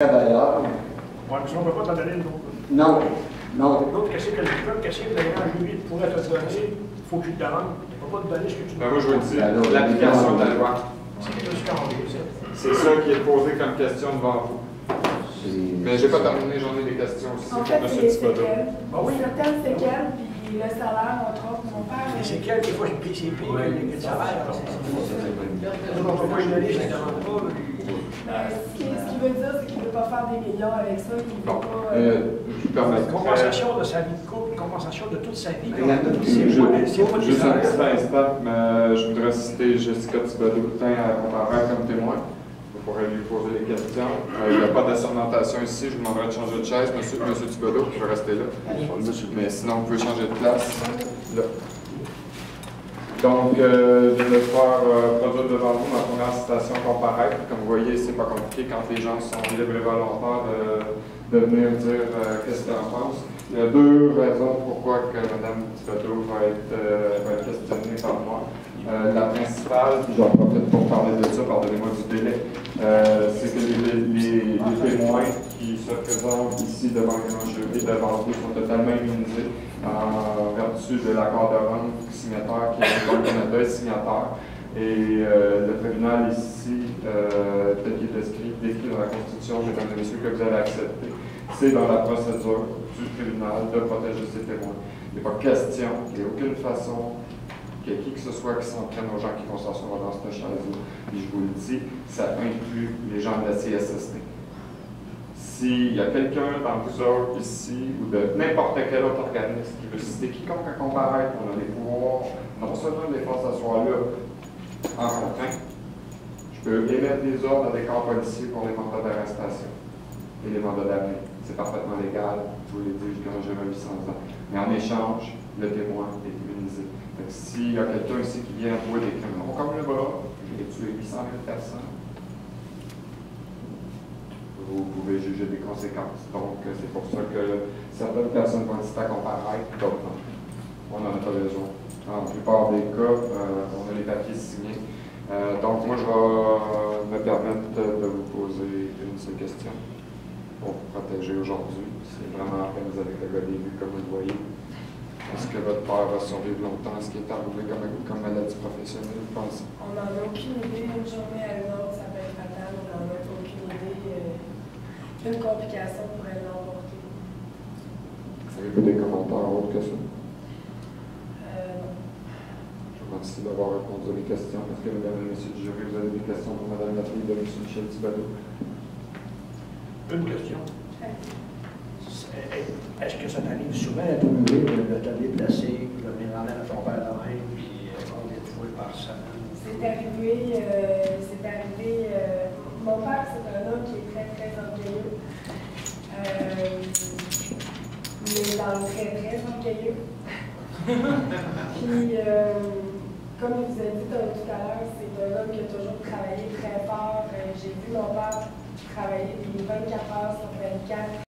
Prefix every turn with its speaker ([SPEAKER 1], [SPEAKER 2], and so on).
[SPEAKER 1] D'ailleurs.
[SPEAKER 2] Ouais, mais si on ne peut pas t'en donner une autre.
[SPEAKER 1] Non, non.
[SPEAKER 2] L'autre, qu'est-ce que l'agent juridique pourrait te donner, il faut que tu te demandes. Il ne peut pas te donner ce que tu
[SPEAKER 3] Ben moi, je vous le dis, l'application de la loi.
[SPEAKER 2] C'est quelque chose qui a enlevé, ça.
[SPEAKER 3] C'est ça qui est posé comme question devant vous. Mais j'ai pas terminé, j'en ai des questions aussi.
[SPEAKER 4] En fait, c'est les séquelles.
[SPEAKER 2] Ah oui?
[SPEAKER 4] Certaines séquelles, puis le salaire, entre autres, mon père.
[SPEAKER 2] C'est quel, des fois, c'est pire que le salaire. On ne peut pas lui donner, je ne demande pas.
[SPEAKER 4] Ce qui veut dire, c'est qu'il ne veut pas faire des millions avec ça. Il veut
[SPEAKER 3] Bon,
[SPEAKER 4] pas.
[SPEAKER 3] je vous permets.
[SPEAKER 2] Compensation de sa vie de couple, compensation de toute sa vie.
[SPEAKER 3] Juste un petit instant, mais je voudrais citer Jessica Thibodeau à comparaître comme témoin. Vous pourrez lui poser les questions. Il n'y a pas d'assermentation ici. Je vous demanderai de changer de chaise, monsieur Thibodeau, je vais rester là. Mais sinon, vous pouvez changer de place. Là. Donc, je vais faire produire devant vous ma première citation comparaître. Comme vous voyez, c'est pas compliqué quand les gens sont libres et volontaires de venir dire qu'est-ce qu'ils en pensent. Il y a deux raisons pourquoi que Mme Thibodeau va être questionnée par moi. La principale, puis j'en profite pour parler de ça, pardonnez-moi du délai, c'est que les témoins qui se présentent ici devant le jury, devant vous, sont totalement immunisés en vertu de l'accord de Rome signataire qui est le Canada est signataire. Et le tribunal ici, tel qu'il est décrit dans la Constitution, mesdames et messieurs, que vous allez accepter, c'est dans la procédure du tribunal de protéger ses témoins. Il n'y a pas question, il n'y a aucune façon qu'il y ait qui que ce soit qui s'en prenne aux gens qui vont s'asseoir dans cette chaise-là. Et je vous le dis, ça inclut les gens de la CSST. S'il y a quelqu'un dans vous autres ici, ou de n'importe quel autre organisme qui veut citer quiconque à comparaître, on a des pouvoirs, non seulement de les faire s'asseoir là en contrainte, je peux émettre des ordres à des corps policiers pour les mandats d'arrestation et les mandats d'amener. C'est parfaitement légal, je vous l'ai dit, j'ai 800 ans. Mais en échange, le témoin est immunisé. S'il y a quelqu'un ici qui vient avouer des crimes longs comme le bras, j'ai tué 800 000 personnes, vous pouvez juger des conséquences. Donc, c'est pour ça que certaines personnes vont inciter à comparaître, d'autres non. On n'en a pas besoin. Dans la plupart des cas, on a les papiers signés. Donc, moi, je vais me permettre de vous poser une seule question pour vous protéger aujourd'hui. C'est vraiment à peine vous avez le gars des vues, comme vous le voyez. Est-ce que votre père va survivre longtemps? Est-ce qu'il est arrivé comme maladie professionnelle, vous pensez?
[SPEAKER 4] On n'en a aucune idée. Une journée à une autre, ça peut être fatal. On n'en a aucune idée. Une complication pourrait l'emporter.
[SPEAKER 3] Avez-vous des commentaires autres que ça?
[SPEAKER 4] Non.
[SPEAKER 3] Je vous remercie d'avoir répondu à mes questions. Est-ce que, mesdames et messieurs du jury, vous avez des questions pour Mme la fille de M. Michel Thibodeau?
[SPEAKER 2] Une question. Est-ce que ça t'arrive souvent à trouver de te déplacer, de venir en à ton père de même, puis combien de fois par semaine?
[SPEAKER 4] C'est arrivé. Mon père, c'est un homme qui est très, très orgueilleux. Mais dans le très, très orgueilleux. Puis, comme je vous ai dit tout à l'heure, c'est un homme qui a toujours travaillé très fort. J'ai vu mon père travailler des 24 heures sur 24.